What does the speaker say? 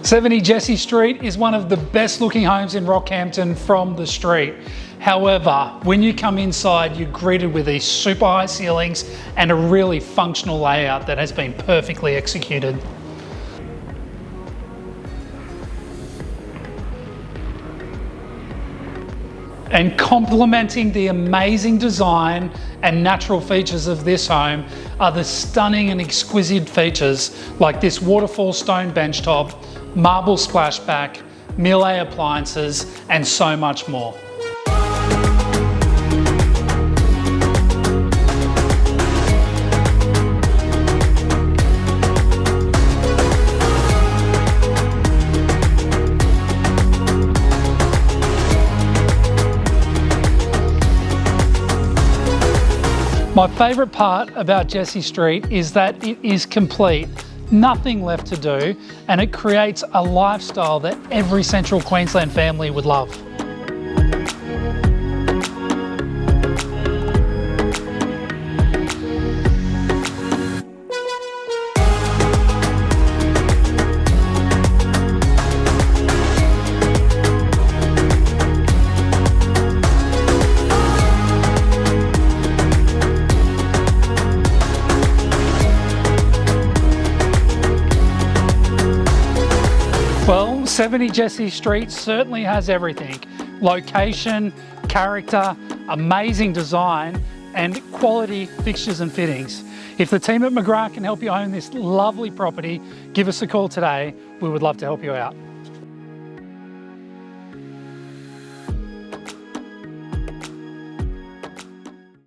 70 Jessie Street is one of the best looking homes in Rockhampton from the street. However, when you come inside, you're greeted with these super high ceilings and a really functional layout that has been perfectly executed. And complementing the amazing design and natural features of this home are the stunning and exquisite features like this waterfall stone benchtop, marble splashback, Miele appliances, and so much more. My favourite part about Jessie Street is that it is complete, nothing left to do, and it creates a lifestyle that every Central Queensland family would love. Well, 70 Jessie Street certainly has everything. Location, character, amazing design, and quality fixtures and fittings. If the team at McGrath can help you own this lovely property, give us a call today. We would love to help you out.